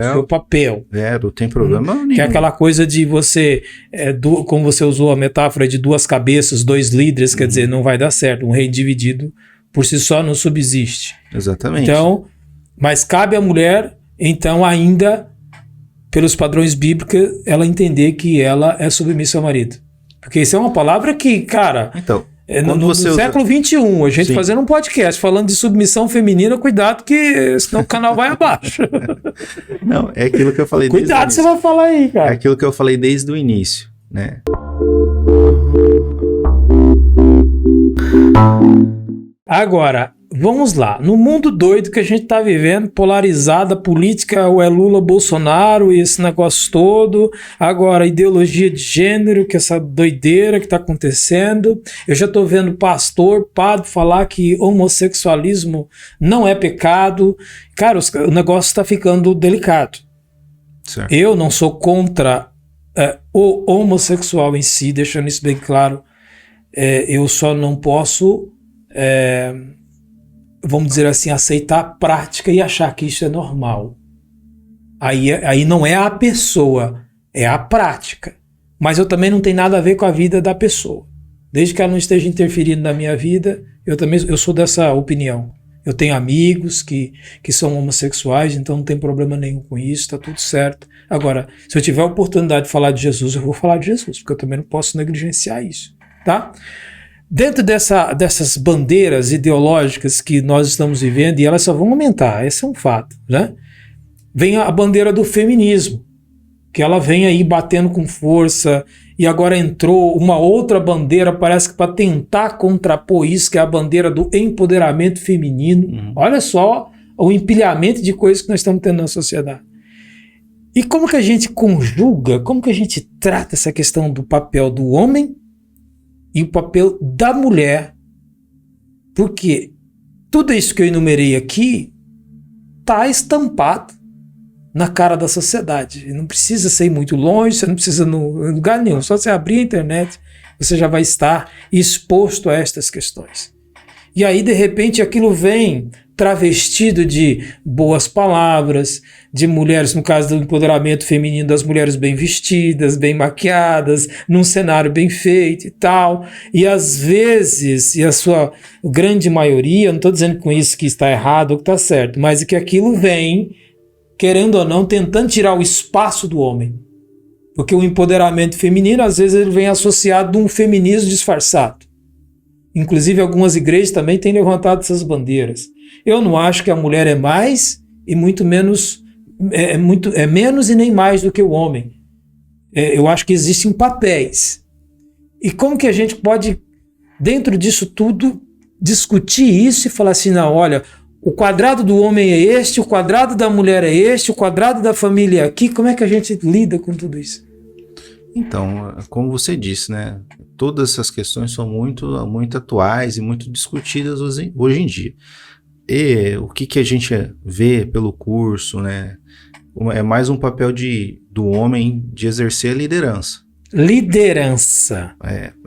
seu papel. Não tem problema nenhum. Que é aquela coisa de você, como você usou a metáfora de duas cabeças, dois líderes, quer dizer, não vai dar certo. Um reino dividido por si só não subsiste. Exatamente. Então, mas cabe à mulher, então, ainda, pelos padrões bíblicos, ela entender que ela é submissa ao marido. Porque isso é uma palavra que, cara... Então, no século XXI, a gente fazendo um podcast falando de submissão feminina, cuidado que senão o canal vai abaixo. Não, é aquilo que eu falei cuidado, você vai falar aí, cara. É aquilo que eu falei desde o início, né? Agora, vamos lá. No mundo doido que a gente tá vivendo, polarizada, política, ou é Lula, Bolsonaro e esse negócio todo. Agora, ideologia de gênero, que essa doideira que tá acontecendo. Eu já tô vendo padre falar que homossexualismo não é pecado. Cara, o negócio tá ficando delicado. Certo. Eu não sou contra o homossexual em si, deixando isso bem claro. Eu só não posso... vamos dizer assim, aceitar a prática e achar que isso é normal. Aí não é a pessoa, é a prática. Mas eu também não tenho nada a ver com a vida da pessoa. Desde que ela não esteja interferindo na minha vida, eu sou dessa opinião. Eu tenho amigos que são homossexuais, então não tem problema nenhum com isso, está tudo certo. Agora, se eu tiver a oportunidade de falar de Jesus, eu vou falar de Jesus, porque eu também não posso negligenciar isso, tá? Dentro dessas bandeiras ideológicas que nós estamos vivendo, e elas só vão aumentar, esse é um fato, né? Vem a bandeira do feminismo, que ela vem aí batendo com força, e agora entrou uma outra bandeira, parece que para tentar contrapor isso, que é a bandeira do empoderamento feminino. Olha só o empilhamento de coisas que nós estamos tendo na sociedade. E como que a gente conjuga, como que a gente trata essa questão do papel do homem e o papel da mulher? Porque tudo isso que eu enumerei aqui está estampado na cara da sociedade. Não precisa ser muito longe, você não precisa ir em lugar nenhum. Só você abrir a internet, você já vai estar exposto a estas questões. E aí, de repente, aquilo vem travestido de boas palavras, de mulheres, no caso do empoderamento feminino, das mulheres bem vestidas, bem maquiadas, num cenário bem feito e tal. E às vezes, e a sua grande maioria, não estou dizendo com isso que está errado ou que está certo, mas é que aquilo vem, querendo ou não, tentando tirar o espaço do homem. Porque o empoderamento feminino, às vezes, ele vem associado a um feminismo disfarçado. Inclusive, algumas igrejas também têm levantado essas bandeiras. Eu não acho que a mulher é mais e muito menos, é menos e nem mais do que o homem. Eu acho que existem papéis. E como que a gente pode, dentro disso tudo, discutir isso e falar assim, não, olha, o quadrado do homem é este, o quadrado da mulher é este, o quadrado da família é aqui. Como é que a gente lida com tudo isso? Então, como você disse, né? Todas essas questões são muito atuais e muito discutidas hoje em dia. E o que a gente vê pelo curso, né? É mais um papel do homem de exercer a liderança. Liderança.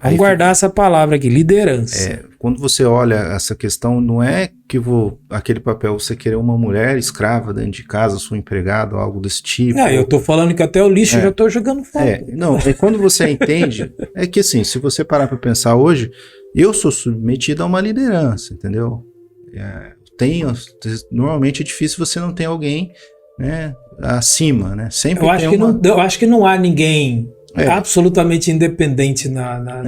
Vamos guardar essa palavra aqui, liderança. Quando você olha essa questão, não é que aquele papel você querer uma mulher escrava dentro de casa, sua empregada, algo desse tipo. Não, eu tô falando que até o lixo já tô jogando fora. Não, quando você entende, é que assim, se você parar para pensar hoje, eu sou submetido a uma liderança, entendeu? Normalmente é difícil você não ter alguém, né, acima, né? Sempre eu acho que não há ninguém absolutamente independente na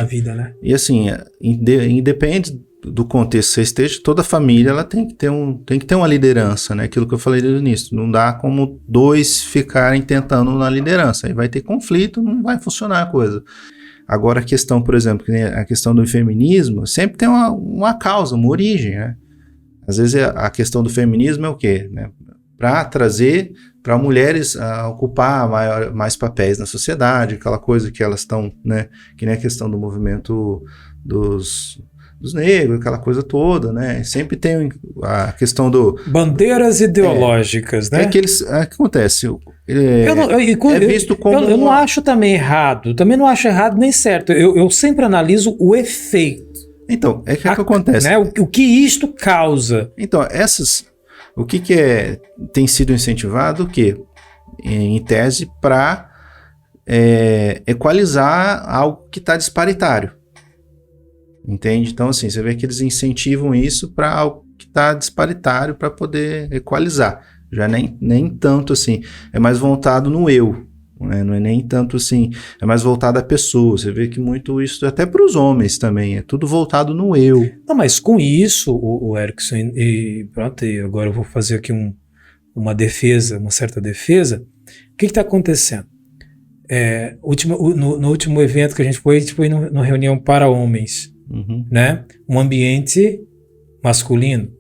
vida, né? E assim, independe do contexto que você esteja, toda família ela tem que ter uma liderança, né? Aquilo que eu falei no início, não dá como dois ficarem tentando na liderança, aí vai ter conflito, não vai funcionar a coisa. Agora a questão, por exemplo, a questão do feminismo, sempre tem uma causa, uma origem, né? Às vezes a questão do feminismo é o quê? Né? Para trazer para mulheres ocupar mais papéis na sociedade, aquela coisa que elas estão, né? Que nem a questão do movimento dos negros, aquela coisa toda, né? Sempre tem a questão do... Bandeiras ideológicas, né? Que acontece... é visto como... Eu não acho também errado, não errado nem certo. Eu sempre analiso o efeito. Então, que acontece. Né? O que isto causa. Então, O que tem sido incentivado? O quê? Em tese, para equalizar algo que está disparitário. Entende? Então, assim, você vê que eles incentivam isso para algo que está disparitário para poder equalizar. Já nem tanto assim, é mais voltado no eu, né? Não é nem tanto assim, é mais voltado à pessoa. Você vê que muito isso, até para os homens também, é tudo voltado no eu. Não, mas com isso, o Erickson, e pronto, e agora eu vou fazer aqui uma defesa, uma certa defesa. O que está acontecendo? No último evento que a gente foi numa reunião para homens, né? Um ambiente masculino.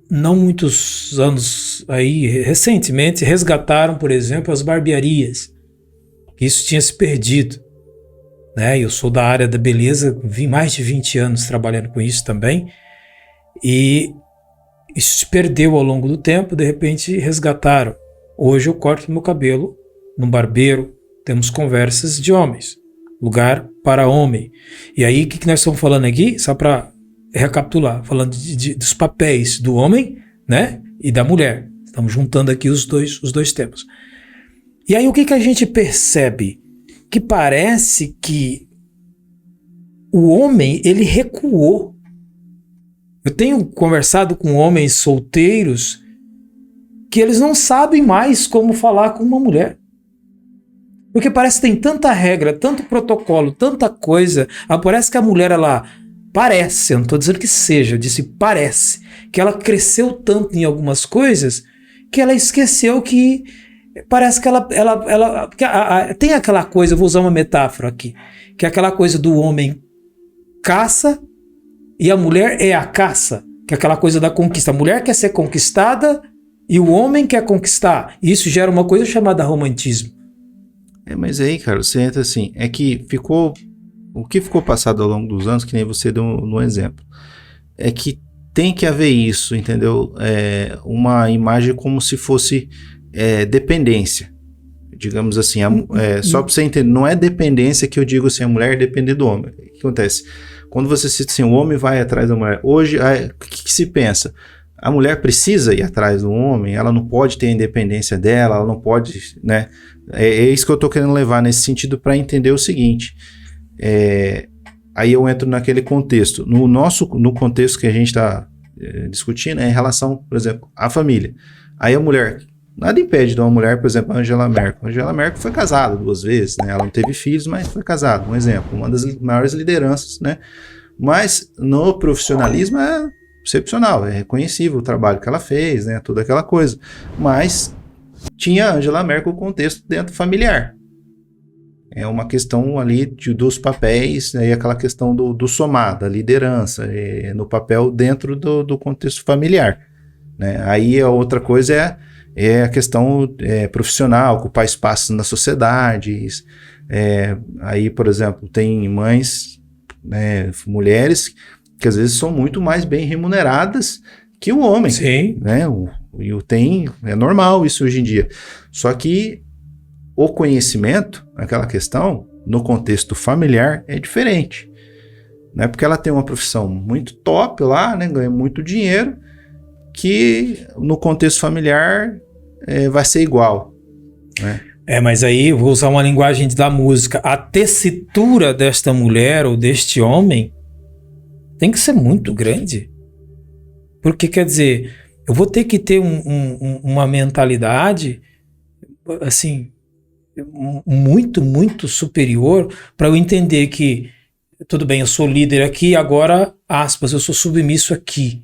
Não muitos anos aí, recentemente, resgataram, por exemplo, as barbearias. Isso tinha se perdido, né? Eu sou da área da beleza, vi mais de 20 anos trabalhando com isso também, e isso se perdeu ao longo do tempo, de repente resgataram. Hoje eu corto meu cabelo num barbeiro, temos conversas de homens, lugar para homem. E aí, o que nós estamos falando aqui? Só para recapitular, falando dos papéis do homem, né, e da mulher. Estamos juntando aqui os dois temas. E aí o que a gente percebe? Que parece que o homem, ele recuou. Eu tenho conversado com homens solteiros que eles não sabem mais como falar com uma mulher. Porque parece que tem tanta regra, tanto protocolo, tanta coisa. Parece que a mulher, ela parece, eu não estou dizendo que seja, eu disse parece, que ela cresceu tanto em algumas coisas que ela esqueceu que parece que ela tem aquela coisa, eu vou usar uma metáfora aqui, que é aquela coisa do homem caça e a mulher é a caça, que é aquela coisa da conquista. A mulher quer ser conquistada e o homem quer conquistar. E isso gera uma coisa chamada romantismo. Mas aí, cara, você entra assim, é que o que ficou passado ao longo dos anos, que nem você deu no exemplo, é que tem que haver isso, entendeu? Uma imagem como se fosse dependência, digamos assim, só para você entender, não é dependência que eu digo assim, a mulher depende do homem. O que acontece? Quando você cita assim, o homem vai atrás da mulher, hoje, o que se pensa? A mulher precisa ir atrás do homem, ela não pode ter a independência dela, ela não pode, né? É isso que eu estou querendo levar nesse sentido para entender o seguinte. Aí eu entro naquele contexto. No contexto que a gente está discutindo, em relação, por exemplo, à família. Aí a mulher, nada impede de uma mulher, por exemplo, a Angela Merkel. A Angela Merkel foi casada 2 vezes, né? Ela não teve filhos, mas foi casada, um exemplo, uma das maiores lideranças, né? Mas no profissionalismo é excepcional, é reconhecível o trabalho que ela fez, né? Toda aquela coisa. Mas tinha a Angela Merkel o contexto dentro familiar. É uma questão ali dos papéis, aí aquela questão do somar, da liderança, no papel dentro do contexto familiar, né? Aí a outra coisa é a questão profissional, ocupar espaço na sociedade. Aí, por exemplo, tem mães, né, mulheres que às vezes são muito mais bem remuneradas que o homem. Sim. Né? É normal isso hoje em dia. Só que o conhecimento, aquela questão, no contexto familiar, é diferente. Né? Porque ela tem uma profissão muito top lá, né? Ganha muito dinheiro, que no contexto familiar vai ser igual. Né? Mas aí eu vou usar uma linguagem da música. A tessitura desta mulher ou deste homem tem que ser muito grande. Porque, quer dizer, eu vou ter que ter uma mentalidade assim, muito, muito superior para eu entender que, tudo bem, eu sou líder aqui, agora, aspas, eu sou submisso aqui.